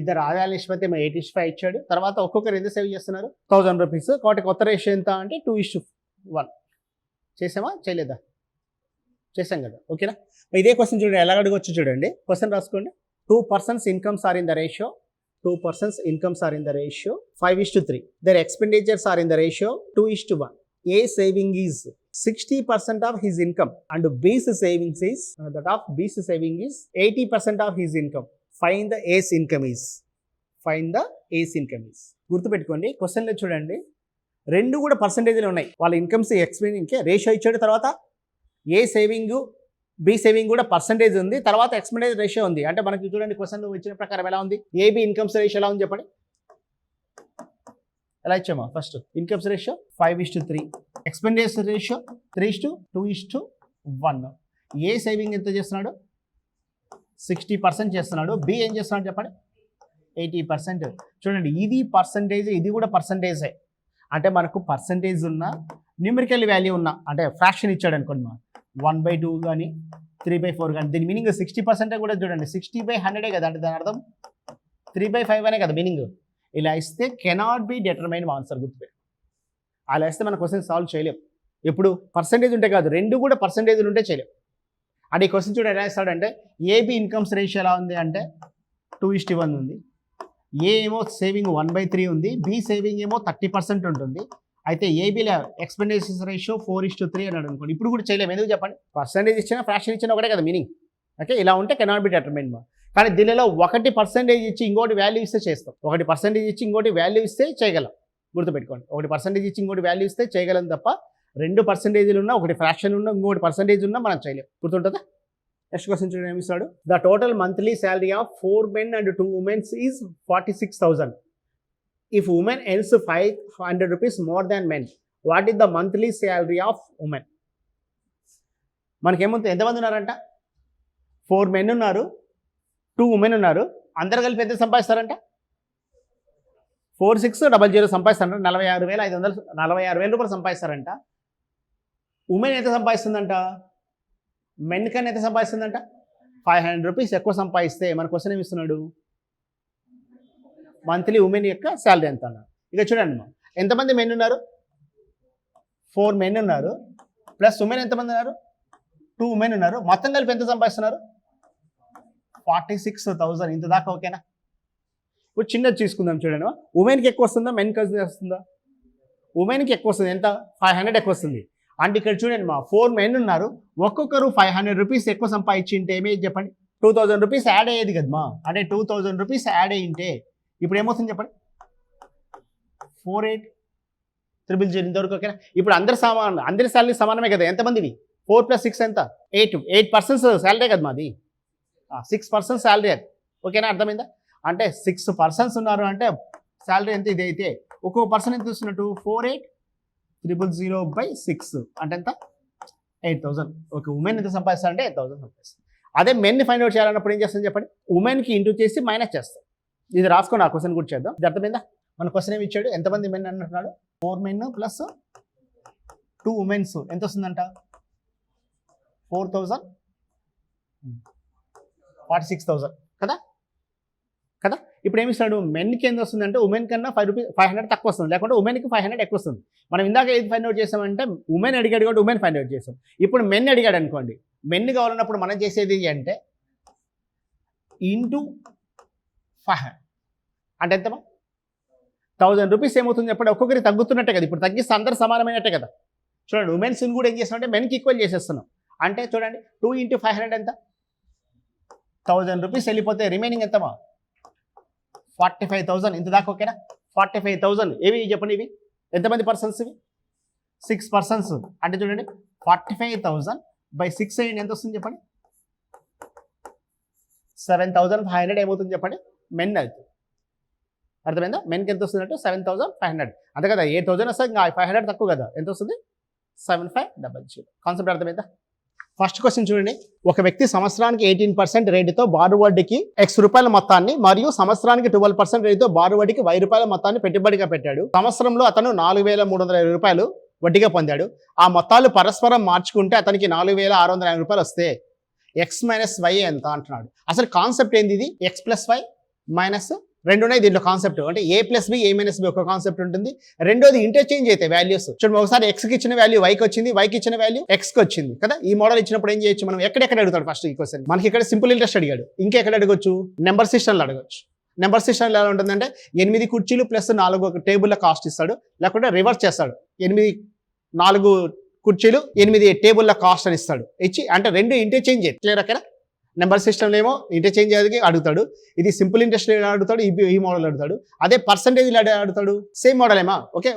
ఇద్దరు ఆదాయాల నిష్పత్తి 8:5 ఇచ్చాడు. తర్వాత ఒక్కొక్కరు ఎంత సేవ్ చేస్తున్నారు 1000 రూపీస్. కాబట్టి కొత్త రేషియో ఎంత అంటే 2:1. చేసామా చేయలేదా? చేసాం కదా, ఓకేనా. ఇదే క్వశ్చన్ చూడండి ఎలా అడగొచ్చు చూడండి. క్వశ్చన్ రాసుకోండి. 2 persons incomes are in the ratio 5:3. Their expenditures are in the ratio 2:1. A saving is 60% of his income and B's saving is 80% of his income. Find the A's income is. గుర్తుపెట్టుకోండి, క్వశ్చన్లో చూడండి రెండు కూడా పర్సంటేజ్లు ఉన్నాయి. వాళ్ళ incomes ఎక్స్పెండింగ్కి ratio ఇచ్చాడు. తర్వాత ఏ saving B saving కూడా పర్సంటేజ్ ఉంది. తర్వాత ఎక్స్పెండిచర్ రేషియో ఉంది. అంటే మనకి చూడండి క్వశ్చన్ ఇచ్చిన ప్రకారం ఎలా ఉంది. ఏబి ఇన్కమ్స్ రేషియో ఎలా ఉంది చెప్పండి. ఎలా ఇచ్చామా? First incomes ratio 5:3, expenditure ratio 3:2:1. A saving ఎంత చేస్తున్నాడు? 60% చేస్తున్నాడు. బి ఏం చేస్తున్నాడు చెప్పండి? 80%. చూడండి ఇది పర్సంటేజ్, ఇది కూడా పర్సంటేజే. అంటే మనకు పర్సంటేజ్ ఉన్న న్యూమరికల్ వాల్యూ ఉన్న అంటే ఫ్రాక్షన్ ఇచ్చాడు అనుకోండి, 1/2 కానీ 3/4 కానీ, దీని మీనింగ్ 60% కూడా చూడండి 60/100 కదా. అంటే దాని అర్థం 3/5 అనే కదా మీనింగ్. ఇలా ఇస్తే కెనాట్ బి డిటర్మైన్ ఆన్సర్. గుర్తుపెట్టు, అలా ఇస్తే మన క్వశ్చన్ సాల్వ్ చేయలేం. ఎప్పుడు పర్సంటేజ్ ఉంటే కాదు, రెండు కూడా పర్సంటేజ్లు ఉంటే చేయలేం. అంటే ఈ క్వశ్చన్ చూడండి ఎలా ఇస్తాడంటే ఏబి ఇన్కమ్స్ రేషియో ఎలా ఉంది అంటే 2:1 ఉంది. ఏ ఏమో సేవింగ్ 1/3 ఉంది. బి సేవింగ్ ఏమో 30% ఉంటుంది. అయితే ఏబీలో ఎక్స్పెండిచర్ రేషియో 4:3 అన్నాడు అనుకోండి. ఇప్పుడు కూడా చేయలేము. ఎందుకు చెప్పండి? పర్సంటేజ్ ఇచ్చినా ఫ్రాక్షన్ ఇచ్చినా ఒకటే కదా మీనింగ్. ఓకే, ఇలా ఉంటే కెనాట్ బి డిటర్మైన్డ్. కానీ దీనిలో 1% ఇచ్చి ఇంకోటి వాల్యూ ఇస్తే చేస్తాం. 1% ఇచ్చి ఇంకోటి వాల్యూ ఇస్తే చేయగలం. గుర్తుపెట్టుకోండి, 1% ఇచ్చి ఇంకోటి వాల్యూ ఇస్తే చేయగలం తప్ప 2% ఉన్నా, ఒకటి ఫ్రాక్షన్ ఉన్నా, ఇంకోటి పర్సంటేజ్ ఉన్నా మనం చేయలేం. గుర్తుంటుందా? నెక్స్ట్ క్వశ్చన్ చూడండి ఏమి ఇస్తాడు. The total monthly salary of 4 men and 2 women is 46,000. If women earns 500 rupees more than men, what is the monthly salary of women? మనకేమో ఎంతమంది ఉన్నారంట? 4 men ఉన్నారు, 2 women ఉన్నారు. అందరు కలిపి ఎంత సంపాదిస్తారంట? 4600 సంపాదిస్తారంట. 46,500 రూపాయలు సంపాదిస్తారంట. ఉమెన్ ఎంత సంపాదిస్తుందంట? మెన్ కన్నా ఎంత సంపాదిస్తుందంట? 500 రూపీస్ ఎక్కువ సంపాదిస్తే మన క్వశ్చన్ ఏమి ఇస్తున్నాడు? మంత్లీ ఉమెన్ యొక్క శాలరీ ఎంత అన్నారు. ఇక చూడండి ఎంతమంది మెన్ ఉన్నారు? 4 men ఉన్నారు. ప్లస్ ఉమెన్ ఎంతమంది ఉన్నారు? 2 women ఉన్నారు. మొత్తం కలిపి ఎంత సంపాదిస్తున్నారు? 46,000. ఇంత దాకా ఓకేనా? ఇప్పుడు చిన్నది తీసుకుందాం చూడండి. ఉమెన్కి ఎక్కువ వస్తుందా మెన్కి వస్తుందా? ఉమెన్కి ఎక్కువ వస్తుంది. ఎంత? 500 ఎక్కువ వస్తుంది. అంటే ఇక్కడ చూడండి 4 men ఉన్నారు. ఒక్కొక్కరు 500 రూపీస్ ఎక్కువ సంపాదించింటే ఏమేది చెప్పండి? 2000 రూపీస్ యాడ్ అయ్యేది కదమ్మా. అంటే 2000 రూపీస్ యాడ్ అయ్యింటే ఇప్పుడు ఏమవుతుంది చెప్పండి? 48,000 ఇంతవరకు ఓకేనా? ఇప్పుడు అందరి శాలరీ సమానమే కదా. ఎంతమందివి? 4 + 6 ఎంత? 8% శాలరీ కదా మాది. 6% శాలరీ అది ఓకేనా? అర్థమైందా? అంటే 6 persons ఉన్నారు అంటే శాలరీ ఎంత? ఇది అయితే ఒక్కొక్క పర్సన్ ఎంత వస్తున్నట్టు? 48,000/6 అంటే ఎంత? 8,000. ఓకే, ఉమెన్ ఎంత సంపాదిస్తారంటే 8,000 సంపాదిస్తారు. అదే మెన్ని ఫైండ్ అవుట్ చేయాలన్నప్పుడు ఏం చేస్తాం చెప్పండి? ఉమెన్కి ఇంటూ చేసి మైనస్ చేస్తాం. ఇది రాసుకోండి, ఆ క్వశ్చన్ కూడా చేద్దాం. ఇది అర్థమైందా? మన క్వశ్చన్ ఏమి ఇచ్చాడు? ఎంతమంది మెన్ అంటున్నాడు? 4 men + 2 women ఎంత వస్తుందంట? 4,000 46,000 కదా. ఇప్పుడు ఏమి ఇస్తాడు? మెన్కి ఎంత వస్తుందంటే ఉమెన్ కన్నా 500 తక్కువ వస్తుంది, లేకుంటే ఉమెన్కి 500 ఎక్కువ వస్తుంది. మనం ఇందాక ఏది ఫైండ్ అవుట్ చేసామంటే ఉమెన్ అడిగాడు కాబట్టి ఉమెన్ ఫైండ్ అవుట్ చేసాం. ఇప్పుడు మెన్ అడిగాడు అనుకోండి, మెన్ కావాలన్నప్పుడు మనం చేసేది అంటే ఇంటూ 500 అంటే ఎంతమా? 1000 రూపీస్ ఏమవుతుంది చెప్పండి? ఒక్కొక్కరికి తగ్గుతున్నట్టే కదా. ఇప్పుడు తగ్గిస్తే అందరు సమానమైనట్టే కదా. చూడండి ఉమెన్స్ని కూడా ఏం చేస్తున్నాం అంటే మెన్కి ఈక్వల్ చేసేస్తున్నాం. అంటే చూడండి 2 × 500 ఎంత? 1000 రూపీస్ వెళ్ళిపోతే రిమైనింగ్ ఎంతమా? 45,000. ఇంత దాకా ఓకేనా? 45,000 ఏవి చెప్పండి? ఇవి ఎంతమంది పర్సన్స్? ఇవి 6 persons. అంటే చూడండి 45,000/6 అయ్యింది ఎంత వస్తుంది చెప్పండి? 7,500 ఏమవుతుంది చెప్పండి? మెన్ అవుతుంది. అర్థమైందా? మెన్కి ఎంత వస్తుందంటే 7,500. అంతే కదా. 8,000 వస్తుంది, ఇంకా 500 తక్కువ కదా. ఎంత వస్తుంది? 7,500. కాన్సెప్ట్ అర్థమైందా? ఫస్ట్ క్వశ్చన్ చూడండి. ఒక వ్యక్తి సంవత్సరానికి 18% రేటుతో బారు వడ్డీకి X రూపాయల మొత్తాన్ని మరియు సంవత్సరానికి 12% రేటుతో బారు వడ్డీకి ₹1000 మొత్తాన్ని పెట్టుబడిగా పెట్టాడు. సంవత్సరంలో అతను 4,320 రూపాయలు వడ్డీగా పొందాడు. ఆ మొత్తాలు పరస్పరం మార్చుకుంటే అతనికి 4,650 రూపాయలు వస్తే X - Y ఎంత అంటున్నాడు. అసలు కాన్సెప్ట్ ఏంది? ఇది X + Y - రెండు ఉన్నాయి దీంట్లో కాన్సెప్ట్. అంటే a plus B a minus B ఒక కాన్సెప్ట్ ఉంటుంది. రెండోది ఇంటర్చేంజ్ అయితే వాల్యూస్ చూడండి, ఒకసారి x కి ఇచ్చిన వాల్యూ y కి వచ్చింది, y కి ఇచ్చిన వాల్యూ x కి వచ్చింది కదా. ఈ మోడల్ ఇచ్చినప్పుడు ఏం చేయొచ్చు మనం, ఎక్కడెక్కడ అడుగుతాడు ఫస్ట్ ఈ క్వశ్చన్ మనకి ఇక్కడ సింపుల్ ఇంట్రెస్ట్ అడిగాడు, ఇంకెక్కడ అడగొచ్చు నెంబర్ సిస్టంలో అడగొచ్చు. నెంబర్ సిస్టంలో ఎలా ఉంటుందంటే 8 కుర్చీలు ప్లస్ 4 టేబుల్ల కాస్ట్ ఇస్తాడు, లేకుంటే రివర్స్ చేస్తాడు 4 కుర్చీలు 8 టేబుల్ల కాస్ట్ అని ఇస్తాడు. ఇచ్చి అంటే రెండు ఇంటర్చేంజ్ క్లియర్. అక్కడ నెంబర్ సిస్టంలో ఏమో ఇంటర్చేంజ్ అడుగుతాడు, ఇది సింపుల్ ఇంట్రెస్ట్ అడుగుతాడు, ఈ మోడల్ అడుగుతాడు. అదే పర్సంటేజ్ అడుగుతాడు, సేమ్ మోడల్ ఏమా. ఓకే,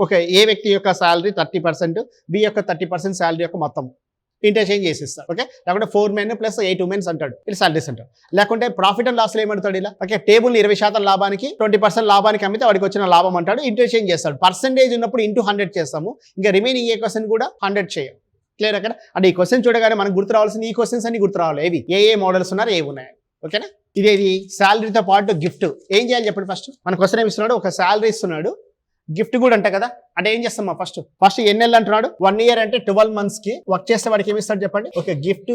ఒక ఏ వ్యక్తి యొక్క శాలరీ 30%, బి యొక్క 30% శాలరీ యొక్క మొత్తం ఇంటర్చేంజ్ చేసిస్తాడు. ఓకే, లేకుంటే 4 men ప్లస్ 8 women అంటాడు, ఇలా సాలరీస్ అంటాడు. లేకుంటే ప్రాఫిట్ అండ్ లాస్లో ఏమంటాడు ఇలా, ఓకే టేబుల్ 20% లాభానికి 20% లాభానికి అమ్మితే వాడికి వచ్చిన లాభం అంటాడు, ఇంటర్చేంజ్ చేస్తాడు. పర్సంటేజ్ ఉన్నప్పుడు ఇంటూ 100 చేస్తాము, ఇంకా రిమైనింగ్ ఏ క్వశ్చన్ కూడా 100 చేయం. క్లియర్ అక్కడ. అంటే ఈ క్వశ్చన్ చూడగానే మనకు గుర్తు రావాల్సింది ఈ క్వశ్చన్స్ అన్ని గుర్తు రావాలి, ఏవి ఏ మోడల్స్ ఉన్నారు ఏవి ఉన్నాయి. ఓకేనా, ఇదేది శాలరీతో పాటు గిఫ్ట్. ఏం చేయాలి చెప్పండి. ఫస్ట్ మన క్వశ్చన్ ఏమి ఇస్తున్నాడు, ఒక శాలరీ ఇస్తున్నాడు, గిఫ్ట్ కూడా అంట కదా. అంటే ఏం చేస్తాం ఫస్ట్ ఎన్ని నెలలు అంటున్నాడు, 1 year అంటే 12 months కి వర్క్ చేస్తే వాడికి ఏమి ఇస్తాడు చెప్పండి, ఓకే గిఫ్ట్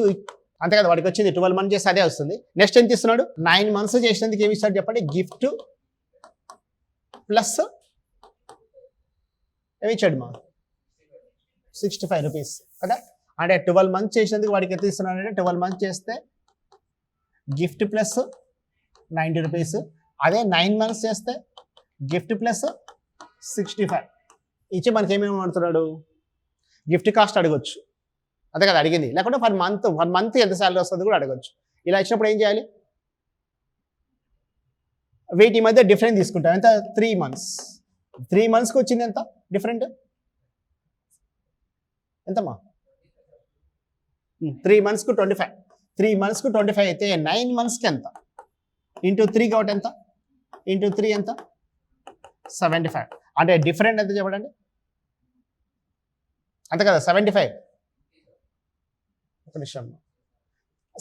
అంతే కదా. వాడికి వచ్చింది 12 months చేస్తే అదే వస్తుంది. నెక్స్ట్ ఎంత ఇస్తున్నాడు, 9 months చేసినందుకు ఏమి ఇస్తాడు చెప్పండి, గిఫ్ట్ ప్లస్ ఏమి ఇచ్చాడు మా 65 rupees కదా. అంటే 12 months చేసినందుకు వాడికి ఎంత ఇస్తున్నాడు అంటే 12 months చేస్తే గిఫ్ట్ ప్లస్ 90 rupees. అదే 9 months చేస్తే గిఫ్ట్ ప్లస్ 65 ఇచ్చి మనకి ఏమేమి అడుగుతున్నాడు, గిఫ్ట్ కాస్ట్ అడగొచ్చు అదే కదా అడిగింది. లేకుంటే 1 month ఎంత శాలరీ వస్తుంది కూడా అడగొచ్చు. ఇలా ఇచ్చినప్పుడు ఏం చేయాలి, వీటి మధ్య డిఫరెంట్ తీసుకుంటాం. ఎంత 3 months. 3 monthsకి వచ్చింది ఎంత డిఫరెంట్ ఎంతమ్మా, 3 monthsకు 25. 3 monthsకు 25 అయితే 9 monthsకి ఎంత ఇంటూ 3 కాబట్టి ఎంత ఇంటూ 3 ఎంత 75. అంటే డిఫరెంట్ ఎంత చెప్పండి, అంతే కదా 75. ఒక నిమిషం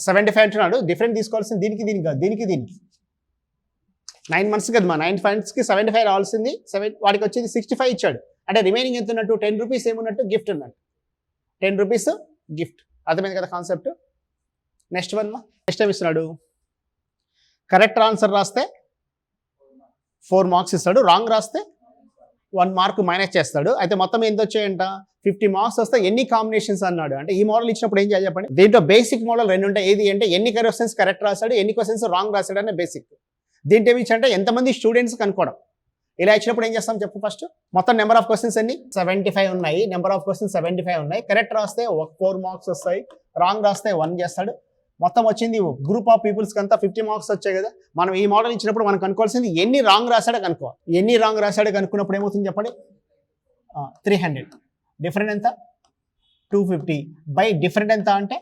75 అంటున్నాడు, డిఫరెంట్ తీసుకోవాల్సింది దీనికి దీనికి కాదు, దీనికి 9 months కదా మా 9 monthsకి 75 రావాల్సింది, వాడికి వచ్చింది 65 ఇచ్చాడు. అంటే రిమైనింగ్ ఎంత ఉన్నట్టు 10 rupees ఏమున్నట్టు గిఫ్ట్ ఉన్నట్టు, 10 rupees గిఫ్ట్. అర్థమైంది కదా concept. Next one next time ఇస్తున్నాడు, కరెక్ట్ ఆన్సర్ రాస్తే 4 marks ఇస్తాడు, రాంగ్ రాస్తే 1 mark మైనస్ చేస్తాడు. అయితే మొత్తం ఎంత వచ్చాయంట 50 marks వస్తే ఎన్ని కాంబినేషన్స్ అన్నాడు. అంటే ఈ మోడల్ ఇచ్చినప్పుడు ఏం చేయాలి చెప్పండి, దీంట్లో బేసిక్ మోడల్ 2 ఉంటాయి. ఏది అంటే ఎన్ని క్వశ్చన్స్ కరెక్ట్ రాశాడు, ఎన్ని క్వశ్చన్స్ రాంగ్ రాశాడు అనే బేసిక్. దీంట్లో ఏమి ఇచ్చంటే ఎంతమంది స్టూడెంట్స్ కనుక్కోవడం. ఇలా ఇచ్చినప్పుడు ఏం చేస్తాం చెప్పు, ఫస్ట్ మొత్తం నెంబర్ ఆఫ్ క్వశ్చన్స్ ఎన్ని 75 ఉన్నాయి, నెంబర్ ఆఫ్ క్వశ్చన్స్ 75 ఉన్నాయి. కరెక్ట్ రాస్తే 4 marks వస్తాయి, రాంగ్ రాస్తే 1 చేస్తాడు. మొత్తం వచ్చింది గ్రూప్ ఆఫ్ పీపుల్స్కి అంతా 50 marks వచ్చాయి కదా. మనం ఈ మోడల్ ఇచ్చినప్పుడు మనం కనుక్కోవాల్సింది ఎన్ని రాంగ్ రాశాడో కనుక్కోవాలి. ఎన్ని రాంగ్ రాశాడో కనుక్కున్నప్పుడు ఏమవుతుంది చెప్పండి, 300. డిఫరెంట్ ఎంత 250 బై డిఫరెంట్ ఎంత అంటే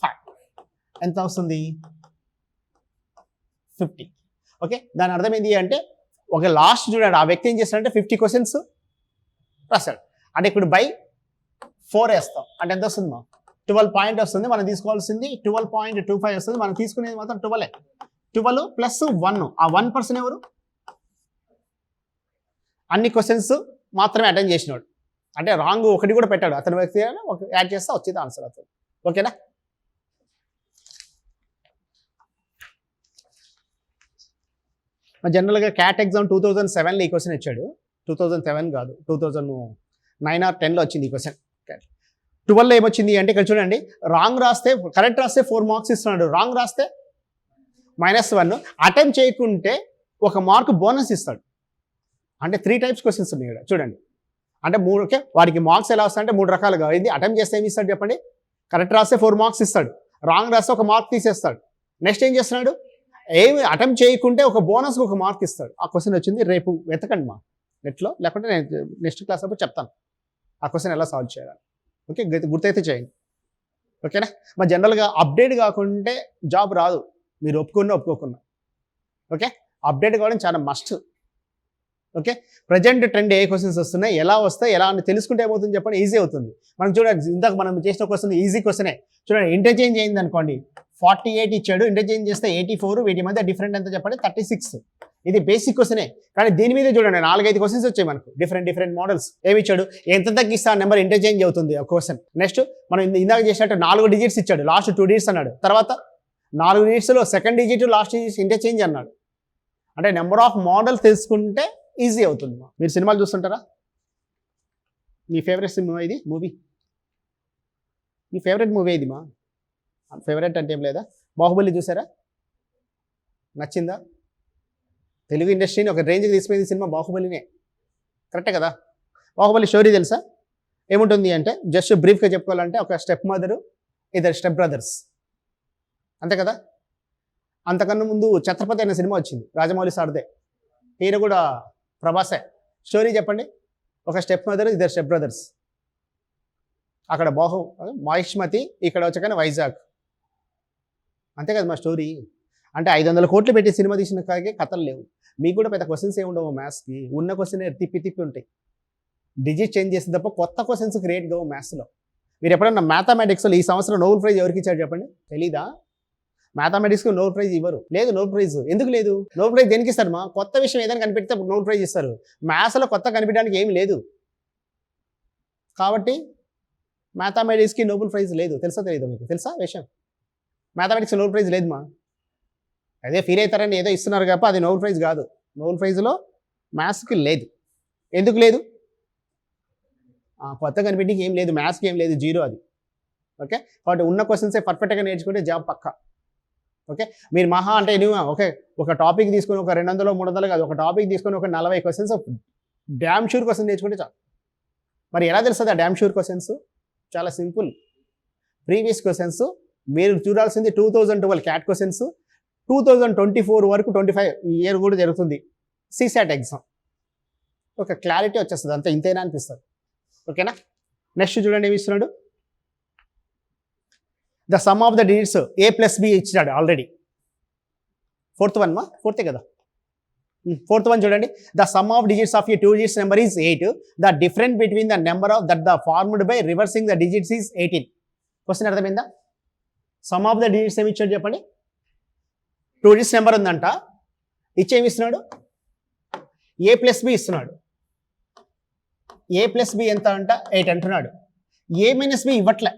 5 ఎంత వస్తుంది 50. ఓకే, దాని అర్థం ఏంటి అంటే ఒక లాస్ట్ చూడండి ఆ వ్యక్తి ఏం చేస్తాడంటే 50 questions రాశాడు. అంటే ఇప్పుడు బై 4 వేస్తాం అంటే ఎంత వస్తుంది మా 12 point వస్తుంది. మనం తీసుకోవాల్సింది 12.25 వస్తుంది. మనం తీసుకునేది మాత్రం 12 ప్లస్ 1. ఆ 1% ఎవరు, అన్ని క్వశ్చన్స్ మాత్రమే అటెండ్ చేసినాడు. అంటే రాంగ్ ఒకటి కూడా పెట్టాడు, అతని వ్యక్తి యాడ్ చేస్తే వచ్చేది ఆన్సర్ అవుతుంది. ఓకేనా. జనరల్గా క్యాట్ ఎగ్జామ్ 2007లో ఈ క్వశ్చన్ ఇచ్చాడు. 2007 కాదు 2009 or 10లో వచ్చింది ఈ క్వశ్చన్. 12లో ఏమొచ్చింది అంటే ఇక్కడ చూడండి, రాంగ్ రాస్తే కరెక్ట్ రాస్తే 4 marks ఇస్తున్నాడు, రాంగ్ రాస్తే -1. అటెంప్ట్ చేయకుంటే 1 mark బోనస్ ఇస్తాడు. అంటే 3 types క్వశ్చన్స్ ఉన్నాయి ఇక్కడ చూడండి. అంటే 3 ఓకే, వాడికి మార్క్స్ ఎలా వస్తాయంటే 3 రకాలుగా. ఇది అటెంప్ట్ చేస్తే ఏమి ఇస్తాడు చెప్పండి, కరెక్ట్ రాస్తే 4 marks ఇస్తాడు, రాంగ్ రాస్తే 1 mark తీసేస్తాడు. నెక్స్ట్ ఏం చేస్తున్నాడు, ఏమి అటెంప్ట్ చేయకుంటే ఒక బోనస్కి 1 mark ఇస్తాడు. ఆ క్వశ్చన్ వచ్చింది, రేపు వెతకండి మా నెట్లో, లేకుంటే నేను నెక్స్ట్ క్లాస్ అప్పుడు చెప్తాను ఆ క్వశ్చన్ ఎలా సాల్వ్ చేయాలి. ఓకే, గుర్తయితే చేయండి. ఓకేనా. మరి జనరల్గా అప్డేట్ కాకుంటే జాబ్ రాదు, మీరు ఒప్పుకోకున్నా. ఓకే, అప్డేట్ కావడం చాలా మస్ట్. ఓకే, ప్రజెంట్ ట్రెండ్ ఏ క్వశ్చన్స్ వస్తున్నాయి, ఎలా వస్తాయి, ఎలా అని తెలుసుకుంటే ఏమవుతుంది చెప్పండి, ఈజీ అవుతుంది. మనం చూడండి ఇందాక మనం చేసిన క్వశ్చన్ ఈజీ క్వశ్చనే. చూడండి ఇంటర్చేంజ్ అయింది అనుకోండి, 48 ఇచ్చాడు, ఇంటర్చేంజ్ చేస్తే 84, వీటి మధ్య డిఫరెంట్ ఎంత చెప్పండి 36. ఇది బేసిక్ క్వశ్చనే. కానీ దీని మీద చూడండి 4-5 క్వశ్చన్స్ వచ్చాయి మనకు, డిఫరెంట్ మోడల్స్. ఏమి ఇచ్చాడు, ఎంత తగ్గిస్తే ఆ నెంబర్ ఇంటర్చేంజ్ అవుతుంది ఒక క్వశ్చన్. నెక్స్ట్ మనం ఇందాక చేసినట్టు 4 digits ఇచ్చాడు, లాస్ట్ 2 digits అన్నాడు. తర్వాత 4 digitsలో second digit last digit interchange అన్నాడు. అంటే నెంబర్ ఆఫ్ మోడల్స్ తెలుసుకుంటే ఈజీ అవుతుంది. మీరు సినిమాలు చూస్తుంటారా? మీ ఫేవరెట్ సినిమా ఇది మూవీ? మీ ఫేవరెట్ మూవీ ఇది ఫేవరెట్ అంటే ఏం లేదా? బాహుబలి చూసారా? నచ్చిందా? తెలుగు ఇండస్ట్రీని ఒక రేంజ్కి తీసుకుపోయింది సినిమా బాహుబలినే, కరెక్టే కదా? బాహుబలి స్టోరీ తెలుసా? ఏముంటుంది అంటే జస్ట్ బ్రీఫ్గా చెప్పుకోవాలంటే ఒక స్టెప్ మదరు, ఇద్దరు స్టెప్ బ్రదర్స్, అంతే కదా? అంతకన్నా ముందు ఛత్రపతి అనే సినిమా వచ్చింది, రాజమౌళి సార్దే, హీరో కూడా ప్రభాసే. స్టోరీ చెప్పండి. ఒక స్టెప్ మదర్, ఇద్దరు స్టెప్ బ్రదర్స్. అక్కడ మహిష్మతి, ఇక్కడ వచ్చాకనే వైజాగ్, అంతే కదా మా స్టోరీ. అంటే 500 కోట్లు పెట్టి సినిమా తీసిన కాకే కథలు లేవు. మీకు కూడా పెద్ద క్వశ్చన్స్ ఏమి ఉండవు మ్యాథ్స్కి, ఉన్న క్వశ్చన్ తిప్పి ఉంటాయి. డిజిట్ చేంజ్ చేస్తే తప్ప కొత్త క్వశ్చన్స్ క్రియేట్ కావు మ్యాథ్స్లో. మీరు ఎప్పుడన్నా మ్యాథమెటిక్స్లో ఈ సంవత్సరం నోబెల్ ప్రైజ్ ఎవరికి ఇచ్చారు చెప్పండి? తెలీదా? మ్యాథమెటిక్స్కి నోబెల్ ప్రైజ్ ఇవ్వరు. లేదు నోబెల్ ప్రైజ్. ఎందుకు లేదు? నోబెల్ ప్రైజ్ దేనికి ఇస్తారు? కొత్త విషయం ఏదైనా కనిపెడితే నోబెల్ ప్రైజ్ ఇస్తారు. మ్యాథ్స్లో కొత్త కనిపించడానికి ఏమి లేదు, కాబట్టి మ్యాథమెటిక్స్కి నోబెల్ ప్రైజ్ లేదు. తెలుసా తెలీదు? మీకు తెలుసా విషయం? మ్యాథమెటిక్స్ నోబెల్ ప్రైజ్ లేదు అదే ఫీల్ అవుతారని ఏదో ఇస్తున్నారు కాబట్టి అది నోబెల్ ప్రైజ్ కాదు. నోబెల్ ప్రైజ్లో మ్యాథ్స్కి లేదు. ఎందుకు లేదు? కొత్త కనిపెట్టికి ఏం లేదు, మ్యాథ్స్కి ఏం లేదు, జీరో అది. ఓకే, కాబట్టి ఉన్న క్వశ్చన్సే పర్ఫెక్ట్గా నేర్చుకుంటే జాబ్ పక్క. ఓకే, మీరు మహా అంటే ఓకే ఒక టాపిక్ తీసుకొని ఒక 200 300 కాదు, ఒక టాపిక్ తీసుకొని ఒక 40 క్వశ్చన్స్ డ్యామ్ షూర్ క్వశ్చన్ నేర్చుకుంటే చాలు. మరి ఎలా తెలుస్తుంది ఆ డ్యామ్ షూర్ క్వశ్చన్స్? చాలా సింపుల్. ప్రీవియస్ క్వశ్చన్స్ మీరు చూడాల్సింది 2012 క్యాట్ క్వశ్చన్స్, 2024 వరకు 25 ఇయర్ కూడా జరుగుతుంది సిసాట్ ఎగ్జామ్. ఒక క్లారిటీ వచ్చేస్తుంది, అంతే. ఇంతేనా అనిపిస్తుంది. ఓకేనా? నెక్స్ట్ చూడండి ఏమి ఇస్తున్నాడు. The sum of the digits a + b ఇచ్చినాడు ఆల్రెడీ. ఫోర్త్ కదా? ఫోర్త్ వన్ చూడండి. The sum of digits of A 2 digits number is 8. The difference between the number of that the formed by reversing the digits is 18. Question అర్థమైందా? Some of the digits ఏమి ఇచ్చాడు చెప్పండి? 2 digits number ఉందంట, ఇచ్చేమి ఇస్తున్నాడు? a + b ఇస్తున్నాడు. a + b ఎంత అంట? 8 అంటున్నాడు. a - b ఇవ్వట్లే,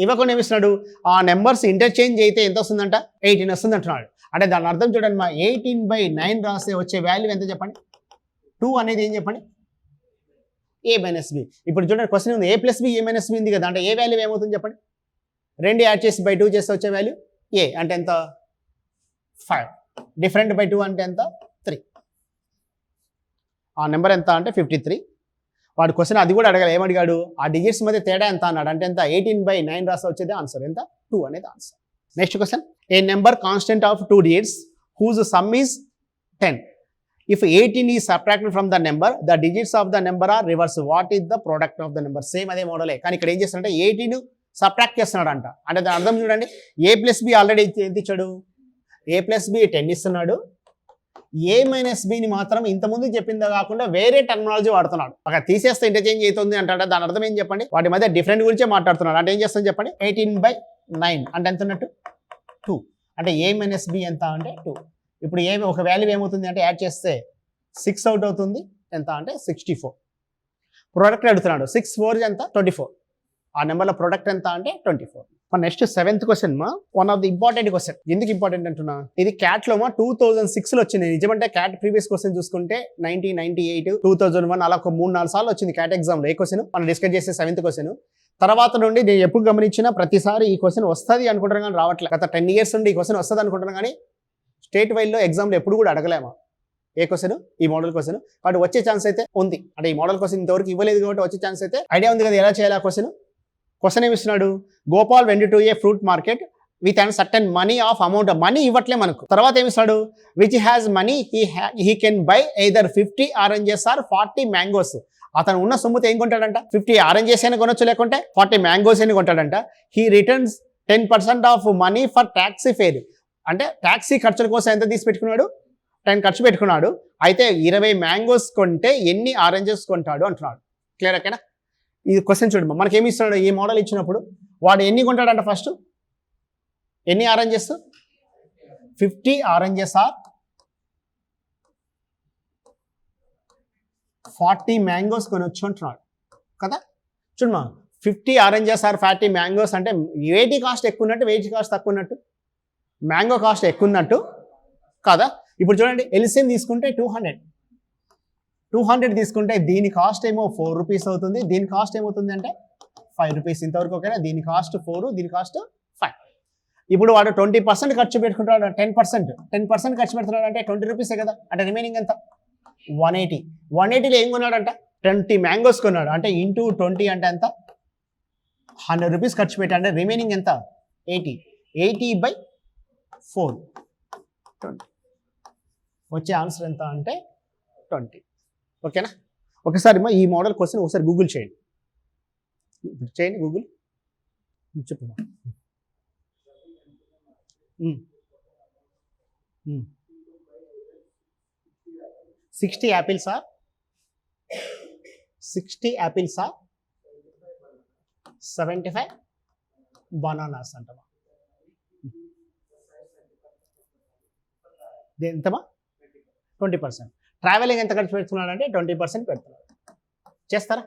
ఇవ్వకుండా ఏమిస్తున్నాడు? ఆ నెంబర్స్ ఇంటర్చేంజ్ అయితే ఎంత వస్తుందంట? 18 వస్తుంది అంటున్నాడు. అంటే దాని అర్థం చూడండి 18/9 రాస్తే వచ్చే వాల్యూ ఎంత చెప్పండి? 2 అనేది ఏం చెప్పండి? a - b. ఇప్పుడు చూడండి క్వశ్చన్ ఉంది, a + b a - b ఉంది కదా, అంటే ఏ వాల్యూ ఏమవుతుంది చెప్పండి? 2 యాడ్ చేసి బై 2 చేస్తే వచ్చే వాల్యూ a అంటే ఎంత? 5. డిఫరెంట్ బై 2 అంటే ఎంత? 3. ఆ నెంబర్ ఎంత అంటే 53. వాడు క్వశ్చన్ అది కూడా అడగాలి. ఏమడిగాడు? ఆ డిజిట్స్ మధ్య తేడా ఎంత అన్నాడు. అంటే ఎంత? 18/9 రాస్తే వచ్చేది ఆన్సర్ ఎంత? 2 అనేది answer. Next question. A number constant of 2 digits whose sum is 10. If 18 is subtracted from the number, the digits of the number are reversed. What is the product of the number? Same అదే మోడలే, కానీ ఇక్కడ ఏం చేస్తాడంటే 18 subtract చేస్తున్నాడు అంట. అంటే దాని అర్థం చూడండి, a + b ఆల్రెడీ ఎంత ఇచ్చాడు? a + b 10 ఇస్తున్నాడు. a - bని మాత్రం ఇంతకుముందు చెప్పిందా కాకుండా వేరే టర్మినాలజీ వాడుతున్నాడు. అక్కడ తీసేస్తే ఇంటర్చేంజ్ అవుతుంది అంటాడు. దాని అర్థం ఏం చెప్పండి? వాటి మధ్య డిఫరెంట్ గురించే మాట్లాడుతున్నాడు. అంటే ఏం చేస్తాం చెప్పండి? 18/9 అంటే ఎంత ఉన్నట్టు? 2. అంటే a - b ఎంత అంటే 2. ఇప్పుడు ఒక వాల్యూ ఏమవుతుంది అంటే యాడ్ చేస్తే 6 అవుట్ అవుతుంది. ఎంత అంటే 64. ప్రోడక్ట్ అడుగుతున్నాడు. 6 4 ఎంత? 24. ఆ నెంబర్లో ప్రొడక్ట్ ఎంత అంటే 24. Next 7th question one of the important question. ఎందుకు ఇంపార్టెంట్ అంటున్నా? ఇది క్యాట్లో 2006లో వచ్చింది. నిజమంటే క్యాట్ ప్రీవియస్ క్వశ్చన్ చూసుకుంటే 1998, 2001 అలా ఒక 3-4 సార్లు వచ్చింది క్యాట్ ఎగ్జామ్లో. ఏ క్వశ్చన్ మనం డిస్కస్ చేసే 7th క్వశ్చన్. తర్వాత నుండి నేను ఎప్పుడు గమనించినా ప్రతిసారి ఈ క్వశ్చన్ వస్తుంది అనుకుంటున్నాను కానీ రావట్లేదు. గత 10 years నుండి ఈ క్వశ్చన్ వస్తుంది అనుకుంటున్నాను కానీ స్టేట్ వైడ్లో ఎగ్జామ్లో ఎప్పుడు కూడా అడగలేమా ఏ క్వశ్చన్? ఈ మోడల్ క్వశ్చన్. కాబట్టి వచ్చే ఛాన్స్ అయితే ఉంది. అంటే ఈ మోడల్ క్వశ్చన్ ఇంతవరకు ఇవ్వలేదు కాబట్టి వచ్చే ఛాన్స్ అయితే ఐడియా ఉంది కదా ఎలా చేయాలి ఆ క్వశ్చన్. క్వశ్చన్ ఏమి ఇస్తున్నాడు? Gopal went to a fruit market with and certain money of amount. Money ఇవ్వట్లే మనకు. తర్వాత ఏమి ఇస్తాడు? Which has money he can buy either 50 oranges or 40 mangoes. అతను ఉన్న సొమ్ముతో ఏం కొంటాడంట? 50 ఆరెంజెస్ అయినా కొనొచ్చు, లేకుంటే 40 మ్యాంగోస్ అయినా కొంటాడంట. He returns 10% of money for taxi fare. అంటే ట్యాక్సీ ఖర్చుల కోసం ఎంత తీసి పెట్టుకున్నాడు? 10 ఖర్చు పెట్టుకున్నాడు. అయితే 20 మ్యాంగోస్ కొంటే ఎన్ని ఆరెంజెస్ కొంటాడు అంటున్నాడు. క్లియర్ ఓకేనా? ఈ క్వశ్చన్ చూడండి, మనకేమి ఇస్తున్నాడు? ఈ మోడల్ ఇచ్చినప్పుడు వాడు ఎన్ని కొంటాడంట? ఫస్ట్ ఎన్ని ఆరెంజెస్? 50 ఆరెంజెస్ ఆర్ 40 మ్యాంగోస్ కొనొచ్చు అంటున్నాడు కదా. చూడమ్మా, 50 ఆరెంజెస్ ఆర్ 40 మ్యాంగోస్ అంటే వేటి కాస్ట్ ఎక్కువ ఉన్నట్టు, వేటి కాస్ట్ తక్కువ ఉన్నట్టు? మ్యాంగో కాస్ట్ ఎక్కువ ఉన్నట్టు, కాదా? ఇప్పుడు చూడండి ఎల్సిఎం తీసుకుంటే 200 తీసుకుంటే దీని కాస్ట్ ఏమో 4 రూపీస్ అవుతుంది, దీని కాస్ట్ ఏమవుతుంది అంటే 5 రూపీస్. ఇంతవరకు ఓకేనా? దీని కాస్ట్ 4, దీని కాస్ట్ 5. ఇప్పుడు వాడు 20% ఖర్చు పెట్టుకుంటాడు, 10% ఖర్చు పెడుతున్నాడు అంటే 20 రూపీసే కదా, అంటే రిమైనింగ్ ఎంత 180. 180లో ఏం కొన్నాడంట 20 మ్యాంగోస్ కొన్నాడు, అంటే ఇంటూ 20 అంటే ఎంత 100 రూపీస్ ఖర్చు పెట్టాడు, అంటే రిమైనింగ్ ఎంత 80/4 20. వచ్చే ఆన్సర్ ఎంత అంటే 20. ఓకేనా? ఒకసారి ఈ మోడల్ క్వశ్చన్ ఒకసారి గూగుల్ చేయండి, గూగుల్ చెప్పు. 60 యాపిల్సా 75 బనానాస్ అంటమా? ఎంతమా 20%. ట్రావెలింగ్ ఎంత ఖర్చు పెడుతున్నాడు అంటే 20% పెడుతున్నాడు. చేస్తారా?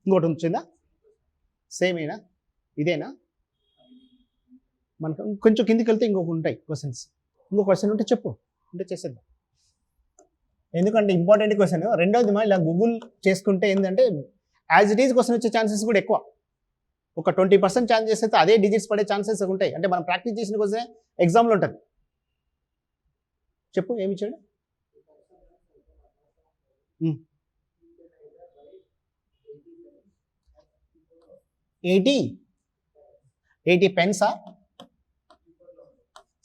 ఇంకోటి వచ్చిందా? సేమేనా? ఇదేనా? మనకు కొంచెం కిందికి వెళ్తే ఇంకొక ఉంటాయి క్వశ్చన్స్. ఇంకో క్వశ్చన్ ఉంటే చెప్పు, ఉంటే చేసేద్దాం. ఎందుకంటే ఇంపార్టెంట్ క్వశ్చన్. రెండోది ఇలా గూగుల్ చేసుకుంటే ఏంటంటే యాజ్ ఇట్ ఈజ్ క్వశ్చన్ వచ్చే ఛాన్సెస్ కూడా ఎక్కువ. ఒక 20% ఛాన్స్ చేస్తే అదే డిజిట్స్ పడే ఛాన్సెస్ ఉంటాయి. అంటే మనం ప్రాక్టీస్ చేసిన క్వశ్చన్ ఎగ్జామ్లో ఉంటుంది. చెప్పు ఏమి ఇచ్చాడు? 80 పెన్సా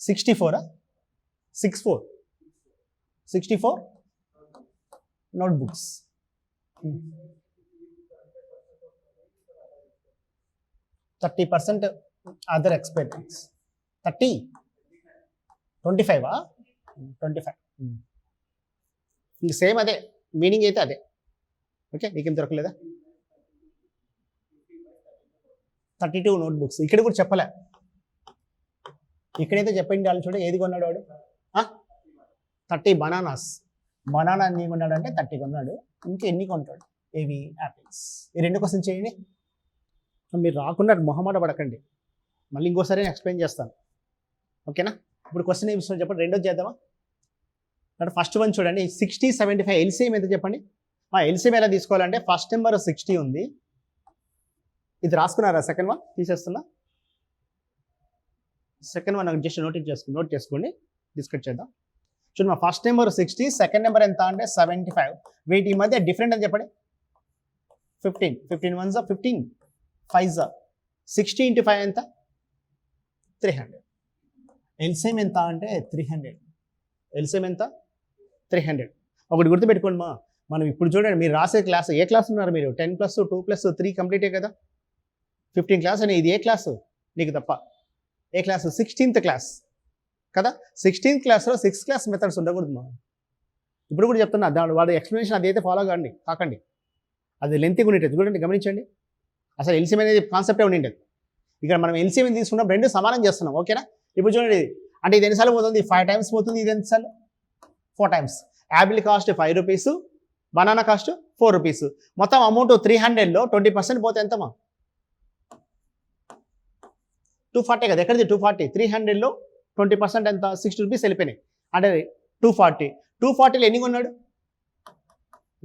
64 నోట్బుక్స్. 30% other expense. 25 ఇంక సేమ్ అదే మీనింగ్ అయితే అదే. ఓకే, నీకేం దొరకలేదా? 32 నోట్బుక్స్. ఇక్కడ కూడా చెప్పలే, ఇక్కడైతే చెప్పండి వాళ్ళు చూడ ఏది కొన్నాడు వాడు 30 బనానాస్. బనానా ఎన్ని కొన్నాడు అంటే 30 కొన్నాడు. ఇంకా ఎన్ని కొంటాడు? ఏవి? యాపిల్స్. ఈ రెండు క్వశ్చన్ చేయండి. మీరు రాకుండా మొహమాట పడకండి, మళ్ళీ ఇంకోసారి నేను ఎక్స్ప్లెయిన్ చేస్తాను. ఓకేనా? ఇప్పుడు క్వశ్చన్ ఏమి ఇస్తున్నా చెప్పండి, రెండోది చేద్దామా? అంటే ఫస్ట్ వన్ చూడండి, 60, 75 ఎల్సిఎం ఎంత చెప్పండి. ఎల్సిఎం ఎలా తీసుకోవాలంటే ఫస్ట్ నెంబర్ 60 ఉంది, ఇది రాసుకున్నారా? సెకండ్ వన్ తీసేస్తున్నా. సెకండ్ వన్ జస్ట్ నోట్ చేసుకోండి, డిస్కస్ చేద్దాం. చూడండి, మా ఫస్ట్ నెంబర్ 60, సెకండ్ నెంబర్ ఎంత అంటే 75. వీటి మధ్య డిఫరెంట్ అని చెప్పండి. 15 1s 15, 5s 60 × 5 ఎంత? 300. ఎల్సిఎం ఎంత అంటే 300. ఎల్సిఎం ఎంత? 300. ఒకటి గుర్తుపెట్టుకోండి మనం ఇప్పుడు చూడండి, మీరు రాసే క్లాస్ ఏ క్లాస్ ఉన్నారు మీరు? 10 + 2 + 3 కంప్లీటే కదా. 15 క్లాస్ అని ఇది ఏ క్లాసు నీకు తప్ప? ఏ క్లాసు? 16th క్లాస్ కదా. 16th క్లాస్లో 6th క్లాస్ మెథడ్స్ ఉండకూడదు ఇప్పుడు కూడా చెప్తున్నా, వాడు ఎక్స్ప్లెనేషన్ అది అయితే ఫాలో కాకండి, అది లెంతీగా ఉండేది. చూడండి, గమనించండి, అసలు ఎల్సిఎం అనేది కాన్సెప్టే ఉండిండేది. ఇక్కడ మనం ఎల్సిఎం తీసుకున్నాం, రెండు సమానం చేస్తున్నాం. ఓకేనా? ఇప్పుడు చూడండి, అంటే ఇది ఎన్నిసార్లు పోతుంది? 5 times పోతుంది. ఇది ఎన్నిసార్లు? 4 times. Apple cost 5 rupees, banana cost 4 rupees. మొత్తం అమౌంట్ 300లో 20% పోతే ఎంతమా? 240 కదా. ఎక్కడిది 240? 300లో 20% ఎంత? 60 రూపీస్ వెళ్ళిపోయినాయి. అంటే 240లో ఎన్ని కొన్నాడు?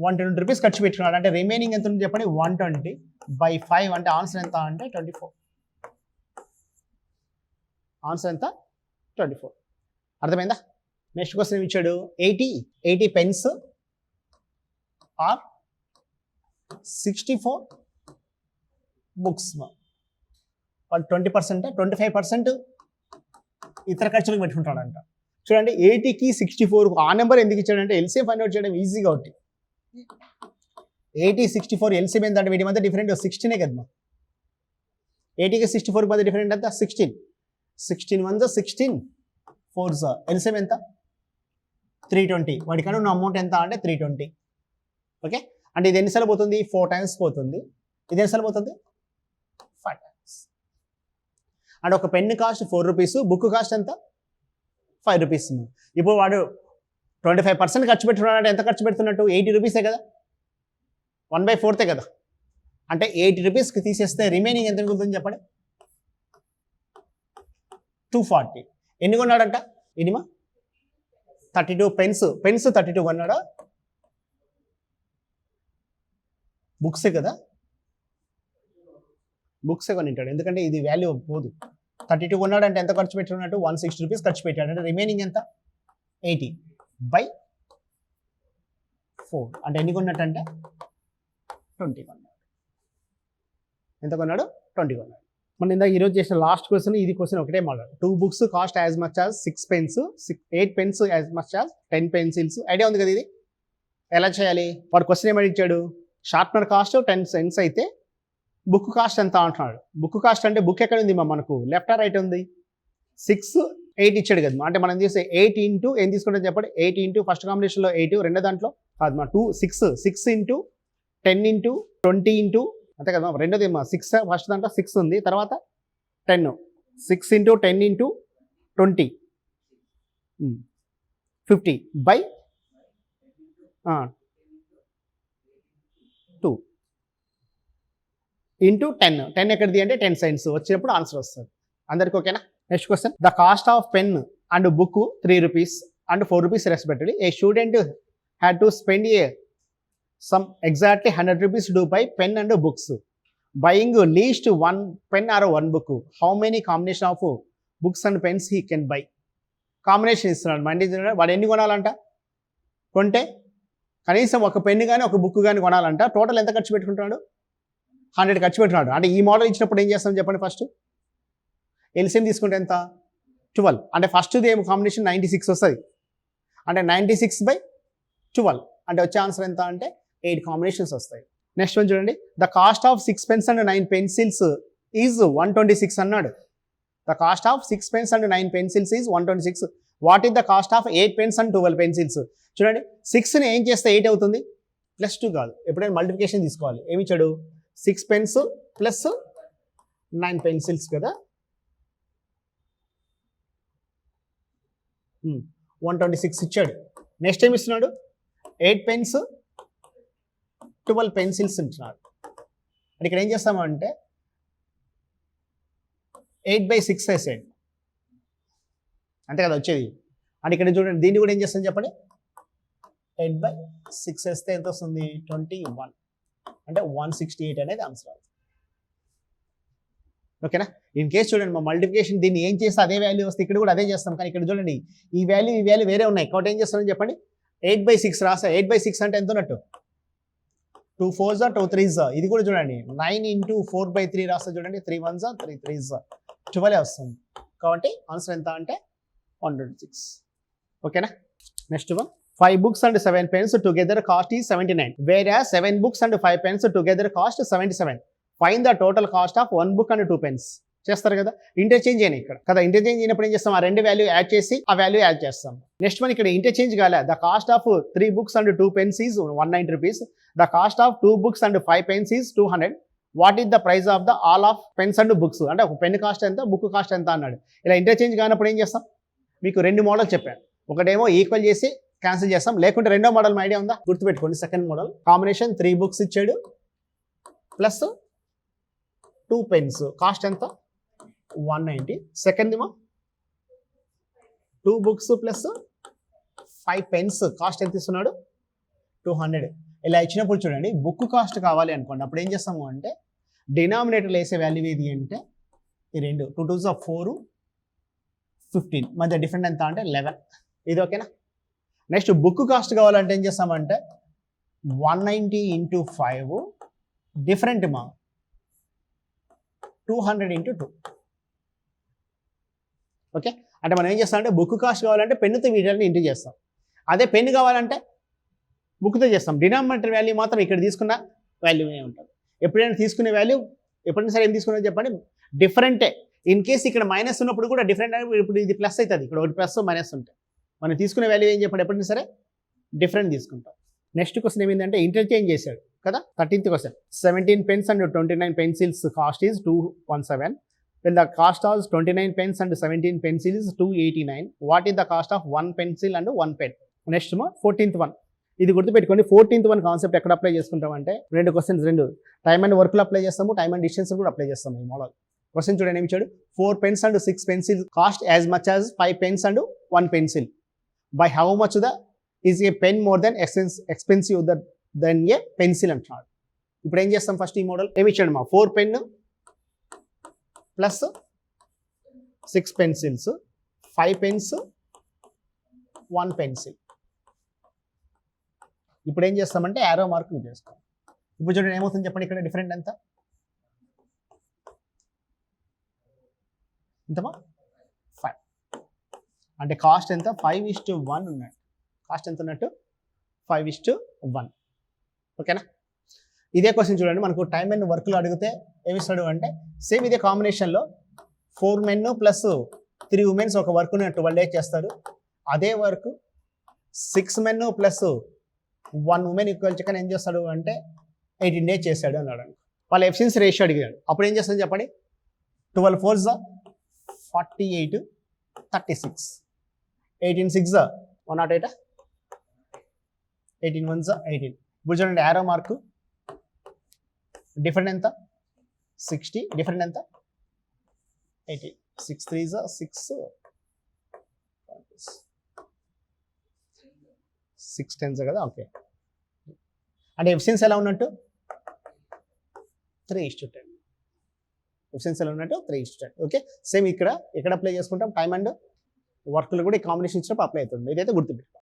120 రూపీస్ ఖర్చు పెట్టుకున్నాడు. అంటే రిమైనింగ్ ఎంత ఉంది చెప్పండి? 120/5. అంటే ఆన్సర్ ఎంత అంటే 24. ఆన్సర్ ఎంత? 24. అర్థమైందా? నెక్స్ట్ క్వశ్చన్ ఇచ్చాడు, 80 పెన్స్ ఆర్ 64 బుక్స్. 20%, 25% ఇతర ఖర్చులకు పెట్టుకుంటాడంట. చూడండి, 80కి 64 ఆ నెంబర్ ఎందుకు ఇచ్చాడంటే ఎల్సిఎం ఫైండ్ అవుట్ చేయడం ఈజీగా ఒకటి. 80, 64 ఎల్సిఎం ఏంటంటే వీటి మధ్య డిఫరెంట్ 16 కదా. 80కి 64 మధ్య డిఫరెంట్ ఎంత? 16. 16 1s 16, 4s ఎల్సిఎం ఎంత? 320. వాడికన్నా ఉన్న అమౌంట్ ఎంత అంటే 320. ఓకే, అంటే ఇది ఎన్నిసార్లు పోతుంది? 4 times పోతుంది. ఇది ఎన్నిసార్లు పోతుంది? 5 times. అంటే ఒక pen cost 4 rupees, book cost ఎంత? 5 రూపీస్. ఇప్పుడు వాడు 25% ఖర్చు పెట్టుకున్నాడు అంటే ఎంత ఖర్చు పెడుతున్నట్టు? 80 రూపీసే కదా, 1/4 కదా. అంటే 80 రూపీస్కి తీసేస్తే రిమైనింగ్ ఎంత మిగులుతుంది చెప్పండి? 240. ఎన్ని కొన్నాడంట ఇనిమా 32 పెన్స్ 32 కొన్నాడా బుక్సే కదా బుక్సే కొనింటాడు ఎందుకంటే ఇది వాల్యూ పోదు 32 కొన్నాడు అంటే ఎంత ఖర్చు పెట్టుకున్నట్టు 160 రూపీస్ ఖర్చు పెట్టాడు అంటే రిమైనింగ్ ఎంత 80 బై 4 అంటే ఎన్ని కొన్నట్టు అంటే 20 కొన్నాడు ఎంత కొన్నాడు 20 కొన్నాడు మనం ఇందాక ఈరోజు చేసిన లాస్ట్ క్వశ్చన్ ఇది క్వశ్చన్ ఒకటే model 2 books cost as much as 6 pens 8 pens as much as 10 pencils idea ఉంది కదా ఇది ఎలా చేయాలి వాడు క్వశ్చన్ ఏమని ఇచ్చాడు షార్ప్నర్ కాస్ట్ 10 cents అయితే బుక్ కాస్ట్ ఎంత అంటున్నాడు బుక్ కాస్ట్ అంటే బుక్ ఎక్కడ ఉంది మనకు లెఫ్ట్ ఆర్ రైట్ ఉంది 6 8 ఇచ్చాడు కదా అంటే మనం చేసే 8 ఇంటూ ఏం తీసుకుంటాం చెప్పండి 8 ఇంటూ ఫస్ట్ కాంబినేషన్లో 8 రెండో దాంట్లో కాదు మా 6 ఇంటూ 10 ఇంటూ 20 ఇంటూ అంతే కదా రెండోది 6 ఫస్ట్ దాంట్లో 6 ఉంది తర్వాత 10 6 ఇంటూ 10 ఇంటూ 20 50 బై 2 ఇంటూ 10 ఎక్కడిది అంటే 10 cents వచ్చినప్పుడు ఆన్సర్ వస్తుంది అందరికి ఓకేనా next question the cost of pen and book 3 rupees and 4 rupees respectively A student had to spend some exactly 100 rupees to buy pen and books. Buying least one pen or one book. How many combination of books and pens he can buy? Combination ఇస్తున్నాడు మండి వాడు ఎన్ని కొనాలంట కొంటే కనీసం ఒక pen కానీ ఒక book కానీ కొనాలంట total ఎంత ఖర్చు పెట్టుకుంటున్నాడు 100 ఖర్చు పెట్టుకున్నాడు అంటే ఈ మోడల్ ఇచ్చినప్పుడు ఏం చేస్తాం చెప్పండి ఫస్ట్ ఎల్సిఎం తీసుకుంటే ఎంత 12 అంటే ఫస్ట్ది ఏం కాంబినేషన్ 96 వస్తుంది అంటే 96 బై 12 అంటే వచ్చే ఆన్సర్ ఎంత అంటే 8 కాంబినేషన్స్ వస్తాయి నెక్స్ట్ వన్ చూడండి the cost of 6 pens and 9 pencils is 126 అన్నాడు the cost of 6 pens and 9 pencils is 126 what is the cost of 8 pens and 12 pencils చూడండి 6ని ఏం చేస్తే 8 అవుతుంది +2 కాదు ఎప్పుడైనా మల్టిప్లికేషన్ తీసుకోవాలి ఏమి ఇచ్చాడు 6 pens ప్లస్ 9 pencils కదా 126 ఇచ్చాడు నెక్స్ట్ ఏమి ఇస్తున్నాడు 8 pens 12 pencils ఉంటున్నాడు అంటే ఇక్కడ ఏం చేస్తామంటే 8/6 వేసేయండి అంతే కదా వచ్చేది అంటే ఇక్కడ చూడండి దీన్ని కూడా ఏం చేస్తాం చెప్పండి 8/6 వేస్తే ఎంత వస్తుంది 21 అంటే 168 అనేది ఆన్సర్ అవుతుంది ఓకేనా ఇన్ కేస్ చూడండి మా మల్టిప్లికేషన్ దీన్ని ఏం చేస్తే అదే వాల్యూ వస్తే ఇక్కడ కూడా అదే చేస్తాం కానీ ఇక్కడ చూడండి ఈ వాల్యూ వేరే ఉన్నాయి కాబట్టి ఏం చేస్తామని చెప్పండి 8/6 రాసా 8/6 అంటే ఎంత ఉన్నట్టు 2 4s 2 3s ఇది కూడా చూడండి 9 ఇంటూ 4/3 రాస్తా చూడండి 3 1s 3 3s 12 వస్తుంది కాబట్టి ఆన్సర్ ఎంత అంటే 106 ఓకేనా next one 5 books and 7 pens together cost is 79 whereas 7 books and 5 pens together cost 77 find the total cost of 1 book and 2 pens చేస్తారు కదా ఇంటర్చేంజ్ అయినా ఇక్కడ కదా ఇంటర్చేంజ్ అయినప్పుడు ఏం చేస్తాం ఆ రెండు వాల్యూ యాడ్ చేసి ఆ వాల్యూ యాడ్ చేస్తాం నెక్స్ట్ వన్ ఇక్కడ ఇంటర్చేంజ్ కాలే the cost of 3 books and 2 pens is 190 rupees the cost of 2 books and 5 pens is 200 what is the price of the all of pens and books అంటే ఒక pen cost ఎంత book cost ఎంత అన్నాడు ఇలా interchange కానప్పుడు ఏం చేస్తాం మీకు రెండు మోడల్ చెప్పాను ఒకటేమో ఈక్వల్ చేసి క్యాన్సిల్ చేస్తాం లేకుంటే రెండో మోడల్ ఐడియా ఉందా గుర్తుపెట్టుకోండి సెకండ్ మోడల్ కాంబినేషన్ 3 books ఇచ్చాడు ప్లస్ 2 pens కాస్ట్ ఎంత 190 సెకండ్ ఏమో 2 books ప్లస్ 5 pens కాస్ట్ ఎంత ఇస్తున్నాడు 200 ఇలా ఇచ్చినప్పుడు చూడండి బుక్ కాస్ట్ కావాలి అనుకోండి అప్పుడు ఏం చేస్తాము అంటే డినామినేటర్లో వేసే వాల్యూ ఏది అంటే ఈ రెండు 2 2s 4 15 మధ్య డిఫరెంట్ ఎంత అంటే 11 ఇది ఓకేనా నెక్స్ట్ బుక్ కాస్ట్ కావాలంటే ఏం చేస్తామంటే 190 ఇంటూ 5 డిఫరెంట్ మా 200 ఇంటూ 2 ఓకే అంటే మనం ఏం చేస్తామంటే బుక్ కాస్ట్ కావాలంటే పెన్నుతో వీటిని ఇంటూ చేస్తాం అదే పెన్ కావాలంటే బుక్తో చేస్తాం డినామినేటర్ వాల్యూ మాత్రం ఇక్కడ తీసుకున్న వాల్యూనే ఉంటుంది ఎప్పుడైనా తీసుకునే వాల్యూ ఎప్పుడైనా సరే ఏం తీసుకున్నది చెప్పండి డిఫరెంటే ఇన్ కేస్ ఇక్కడ మైనస్ ఉన్నప్పుడు కూడా డిఫరెంట్ ఇప్పుడు ఇది ప్లస్ అవుతుంది ఇక్కడ ఒకటి ప్లస్ మైనస్ ఉంటాయి మనం తీసుకునే వాల్యూ ఏం చెప్పండి ఎప్పుడైనా సరే డిఫరెంట్ తీసుకుంటాం నెక్స్ట్ క్వశ్చన్ ఏమైందంటే ఇంటర్చేంజ్ చేశాడు కదా 13th question 17 pens and 29 pencils cost is 217 when the cost of 29 pens and 17 pencils is 289 what is the cost of 1 pencil and 1 pen next 14th one ఇది గుర్తుపెట్టుకోండి 14th one కాన్సెప్ట్ ఎక్కడ apply చేసుకుంటామంటే రెండు questions రెండు time and వర్క్లో apply చేస్తాము time and distance కూడా apply చేస్తాము ఈ మోడల్ క్వశ్చన్ చూడండి ఏమి ఇచ్చాడు 4 pens and 6 pencils cost as much as 5 pens and 1 pencil. By how much the is a pen more than expensive than A pencil అంటున్నాడు. ఇప్పుడు ఏం చేస్తాం ఫస్ట్ ఈ మోడల్ ఏమి ఇచ్చాడు మా 4 pen plus 6 pencils 5 pens 1 pencil. ఇప్పుడు ఏం చేస్తామంటే యారో మార్క్ యూజ్ చేస్తాం. ఇప్పుడు చూడండి ఏమవుతుంది చెప్పండి ఇక్కడ డిఫరెంట్ ఎంత ఎంతమా 5 అంటే కాస్ట్ ఎంత 5:1 ఉన్నట్టు. కాస్ట్ ఎంత ఉన్నట్టు 5:1. ఓకేనా. ఇదే క్వశ్చన్ చూడండి మనకు టైం అండ్ వర్క్లు అడిగితే ఏమిస్తాడు అంటే సేమ్ ఇదే కాంబినేషన్లో 4 men ప్లస్ 3 women ఒక వర్క్ 12 days చేస్తారు. అదే work 6 men plus 1 woman equal chicken ఏం చేస్తాడు అంటే 18 days చేశాడు అన్నాడు. వాళ్ళ ఎఫిషియన్సీ రేషియో అడిగాడు. అప్పుడు ఏం చేస్తాడు చెప్పండి 12 4s 48 36 18 6 108 18 1s 18. ఇప్పుడు చూడండి యారో మార్కు డిఫరెంట్ ఎంత 60 డిఫరెంట్ ఎంత 80 6 3s 6 6 10s కదా. ఓకే అంటే ఎఫిషియన్సీ ఎలా ఉన్నట్టు 3:10. ఎఫిషియన్సీ ఎలా ఉన్నట్టు 3:10. ఓకే సేమ్ ఇక్కడ అప్లై చేసుకుంటాం టైం అండ్ వర్క్లు కూడా ఈ కాంబినేషన్ ఇచ్చినప్పుడు అప్లై అవుతుంది. ఇదైతే గుర్తుపెట్టుకోండి.